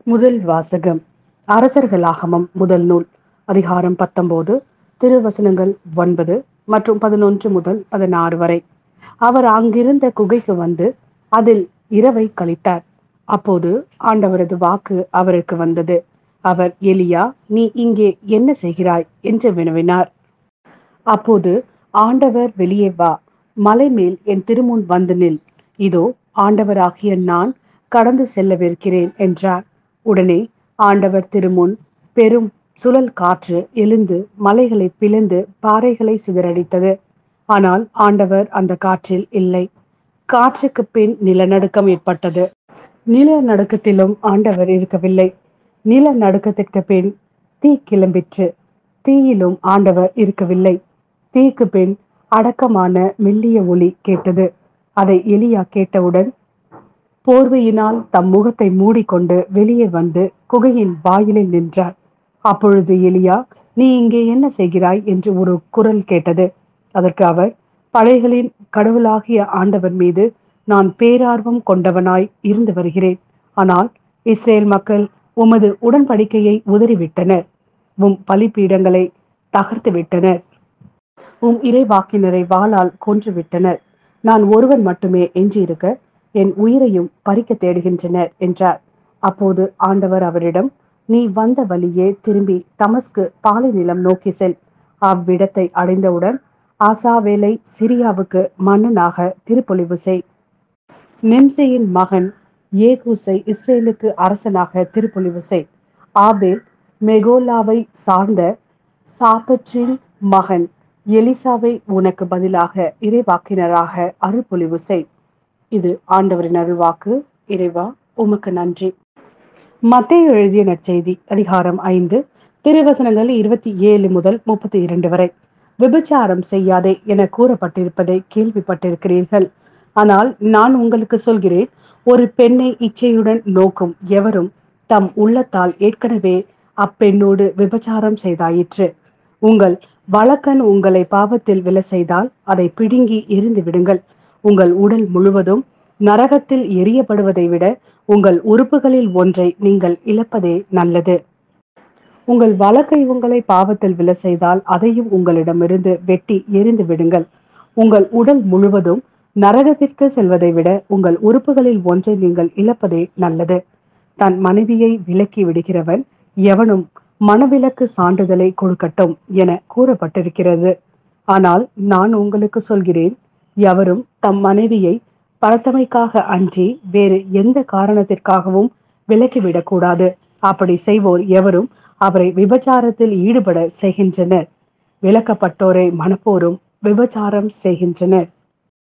முதல் வாசகம் அரசர்களாகமம் முதல் நூல் அதிகாரம் 19 திருவசனங்கள் 9 மற்றும் 11 முதல் 16 வரை. அவர் அங்கிருந்த குகைக்கு வந்து அதில் இரவை கழித்தார். அப்போது ஆண்டவரது வாக்கு அவருக்கு வந்தது. அவர், எலியா, நீ இங்கே என்ன செய்கிறாய் என்று வினவினார். அப்போது ஆண்டவர், வெளியே வா, மலை மேல் என் திருமுன் வந்து நில். இதோ ஆண்டவராகிய நான் கடந்து செல்லவிருக்கிறேன் என்றார். உடனே ஆண்டவர் திருமுன் பெரும் சுழல் காற்று எழுந்து மலைகளை பிளந்து பாறைகளை சிதறடித்தது. ஆனால் ஆண்டவர் அந்த காற்றில் இல்லை. காற்றுக்கு பின் நிலநடுக்கம் ஏற்பட்டது. நிலநடுக்கத்திலும் ஆண்டவர் இருக்கவில்லை. நிலநடுக்கத்திற்கு பின் தீ கிளம்பிற்று. தீயிலும் ஆண்டவர் இருக்கவில்லை. தீக்கு பின் அடக்கமான மெல்லிய ஒலி கேட்டது. அதை எலியா கேட்டவுடன் போர்வையினால் தம் முகத்தை மூடிக்கொண்டு வெளியே வந்து குகையின் வாயிலில் நின்றார். அப்பொழுது எலியா, நீ இங்கே என்ன செய்கிறாய் என்று ஒரு குரல் கேட்டது. அதற்கு அவர், படைகளின் கடவுளாகிய ஆண்டவர் மீது நான் பேரார்வம் கொண்டவனாய் இருந்து வருகிறேன். ஆனால் இஸ்ரேல் மக்கள் உமது உடன்படிக்கையை உதறிவிட்டனர். உம் பலிபீடங்களை தகர்த்து விட்டனர். உம் இறைவாக்கினரை வாளால் கொன்றுவிட்டனர். நான் ஒருவன் மட்டுமே எஞ்சியிருக்க என் உயிரையும் பறிக்க தேடுகின்றனர் என்றார். அப்போது ஆண்டவர் அவரிடம், நீ வந்த வழியே திரும்பி தமஸ்கு பாலை நிலம் நோக்கி செல். அவ்விடத்தை அடைந்தவுடன் ஆசாவேலை சிரியாவுக்கு மன்னனாக திருப்பொழிவு செய். நிம்சியின் மகன் ஏகூசை இஸ்ரேலுக்கு அரசனாக திருப்பொழிவு செய். ஆபேல் மெகோலாவை சார்ந்த சாப்பற்றின் மகன் எலிசாவை உனக்கு பதிலாக இறைவாக்கினராக அருள்பொழிவு செய். இது ஆண்டவரின் அருள்வாக்கு. இறைவா, உமக்கு நன்றி. மத்தேயு எழுதிய நற்செய்தி அதிகாரம் 5 திருவசனங்கள் 27 முதல் 32 வரை. விபச்சாரம் செய்யாதே என கூறப்பட்டிருப்பதை கேள்விப்பட்டிருக்கிறீர்கள். ஆனால் நான் உங்களுக்கு சொல்கிறேன், ஒரு பெண்ணை இச்சையுடன் நோக்கும் எவரும் தம் உள்ளத்தால் ஏற்கனவே அப்பெண்ணோடு விபச்சாரம் செய்தாயிற்று. உங்கள் வலக்கண் உங்களை பாவத்தில் விழ செய்தால் அதை பிடுங்கி எறிந்து விடுங்கள். உங்கள் உடல் முழுவதும் நரகத்தில் எரியப்படுவதை விட உங்கள் உறுப்புகளில் ஒன்றை நீங்கள் இழப்பதே நல்லது. உங்கள் வலக்கை உங்களை பாவத்தில் விழ செய்தால் அதையும் உங்களிடமிருந்து வெட்டி எறிந்து விடுங்கள். உங்கள் உடல் முழுவதும் நரகத்திற்கு செல்வதை விட உங்கள் உறுப்புகளில் ஒன்றை நீங்கள் இழப்பதே நல்லது. தன் மனைவியை விலக்கி விடுகிறவன் எவனும் மனவிலக்கு சான்றிதழை கொடுக்கட்டும் என கூறப்பட்டிருக்கிறது. ஆனால் நான் உங்களுக்கு சொல்கிறேன், எவரும் தம் மனைவியை பரத்தமைக்காக அன்றி வேறு எந்த காரணத்திற்காகவும் விலக்கிவிடக்கூடாது. அப்படி செய்வோர் எவரும் அவரை விபச்சாரத்தில் ஈடுபட செய்கின்றனர். விலக்கப்பட்டோரை மணப்போரும் விபச்சாரம் செய்கின்றனர்.